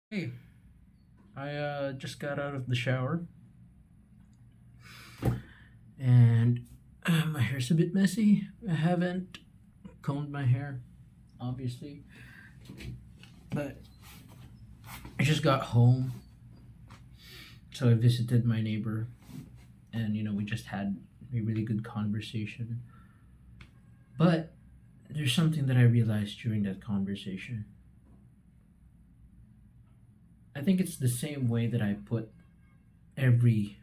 Hey, I just got out of the shower and my hair's a bit messy. I haven't combed my hair, obviously, but I just got home, so I visited my neighbor, and we just had a really good conversation. But there's something that I realized during that conversation. I think it's the same way that I put every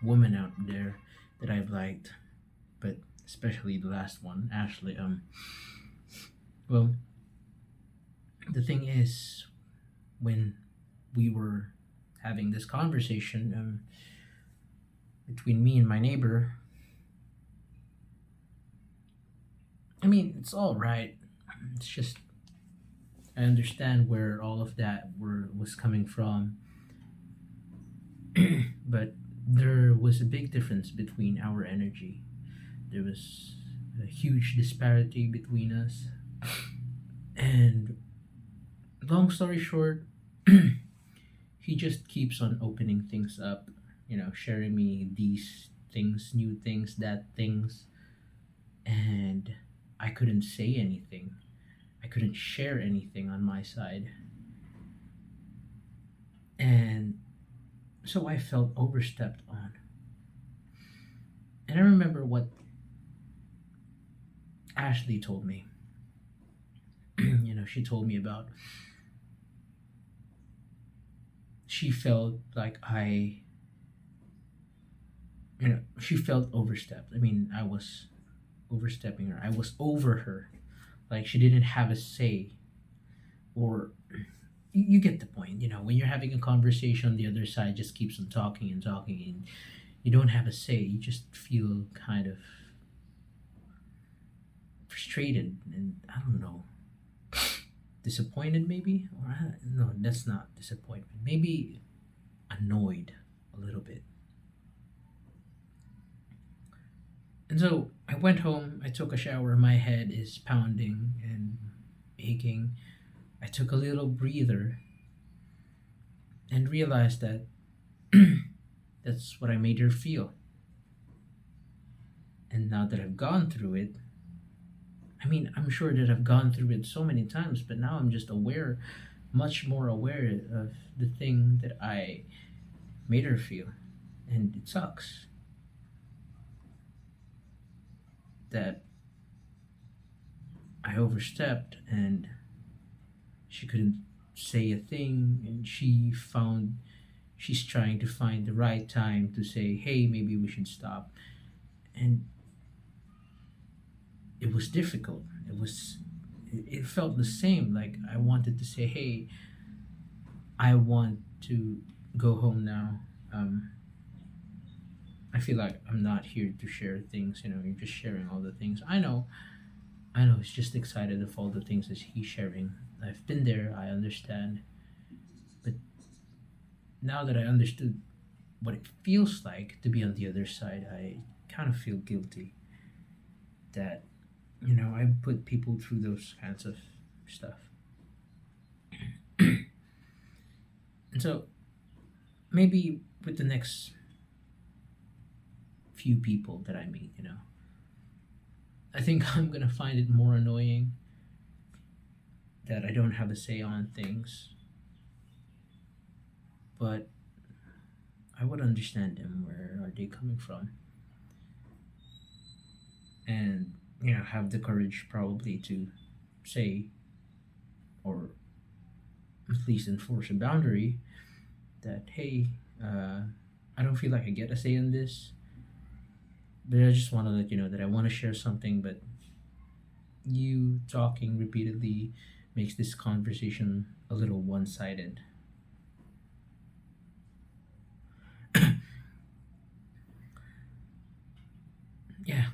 woman out there that I've liked, but especially the last one, Ashley. Well, the thing is, when we were having this conversation between me and my neighbor, I mean, it's all right. It's just I understand where all of that was coming from, but there was a big difference between our energy. There was a huge disparity between us, and long story short, he just keeps on opening things up, sharing me these things, new things, that things, and I couldn't say anything. I couldn't share anything on my side. And so I felt overstepped on. And I remember what Ashley told me. She told me about she felt like she felt overstepped. I mean, I was overstepping her. I was over her. Like she didn't have a say, or you get the point. When you're having a conversation, the other side just keeps on talking and talking, and you don't have a say. You just feel kind of frustrated, and I don't know, disappointed maybe, or no, that's not disappointment. Maybe annoyed a little bit. And so I went home. I took a shower. My head is pounding and aching. I took a little breather and realized that that's what I made her feel. And now that I've gone through it, I mean, I'm sure that I've gone through it so many times, but now I'm just aware, much more aware of the thing that I made her feel. And it sucks that I overstepped and she couldn't say a thing, and she's trying to find the right time to say, hey, maybe we should stop. And it was difficult. It felt the same. Like I wanted to say, hey, I want to go home now. um I feel like I'm not here to share things. You're just sharing all the things. I know he's just excited of all the things that he's sharing. I've been there, I understand. But now that I understood what it feels like to be on the other side, I kind of feel guilty that I put people through those kinds of stuff. And so maybe with the next few people that I meet, I think I'm gonna find it more annoying that I don't have a say on things, but I would understand them. Where are they coming from? And have the courage probably to say, or at least enforce a boundary that, hey, I don't feel like I get a say in this, but I just want to let you know that I want to share something, but you talking repeatedly makes this conversation a little one-sided. Yeah,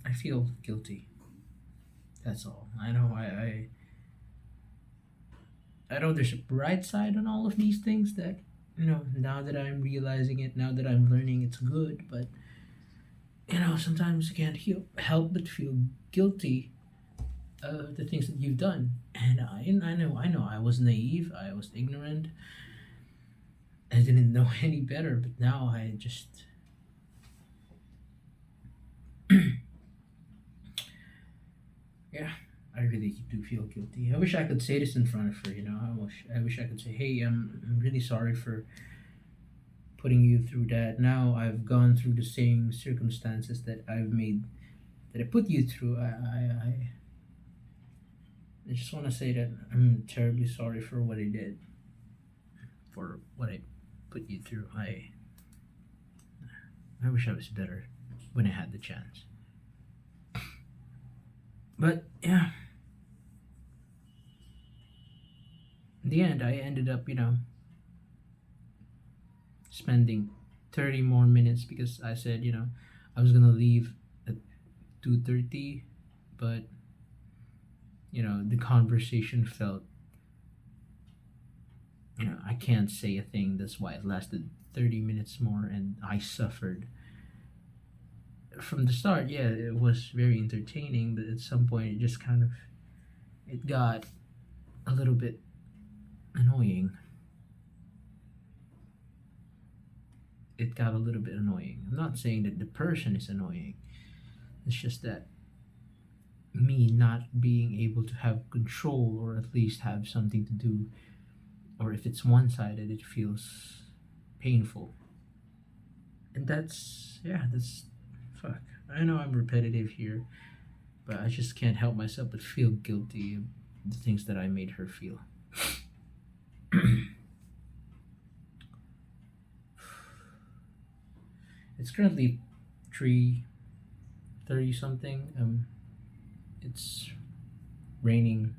I feel guilty. That's all. I know I know there's a bright side on all of these things that now that I'm realizing it, now that I'm learning, it's good, but sometimes I can't help but feel guilty of the things that you've done. And I know I was naive, I was ignorant, I didn't know any better, but now I just yeah, I really do feel guilty. I wish I could say this in front of her, I wish I could say, hey, I'm really sorry for putting you through that. Now I've gone through the same circumstances that I put you through. I just want to say that I'm terribly sorry for what I did, for what I put you through. I wish I was better when I had the chance. But yeah, in the end, I ended up, spending 30 more minutes because I said, I was gonna leave at 2:30, but the conversation felt, I can't say a thing. That's why it lasted 30 minutes more, and I suffered from the start. Yeah, it was very entertaining, but at some point it just kind of it got a little bit annoying. I'm not saying that the person is annoying. It's just that me not being able to have control, or at least have something to do, or if it's one-sided, it feels painful. And that's fuck. I know I'm repetitive here, but I just can't help myself but feel guilty of the things that I made her feel. It's currently 3:30 something. It's raining,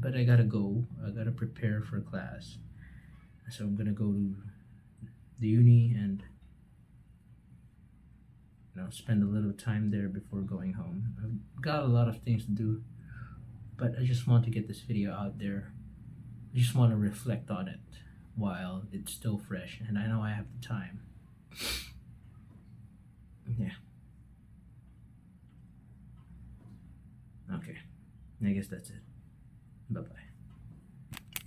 but I gotta go. I gotta prepare for class, so I'm gonna go to the uni and spend a little time there before going home. I've got a lot of things to do, but I just want to get this video out there. I just want to reflect on it while it's still fresh, and I know I have the time. Yeah. Okay. I guess that's it. Bye bye.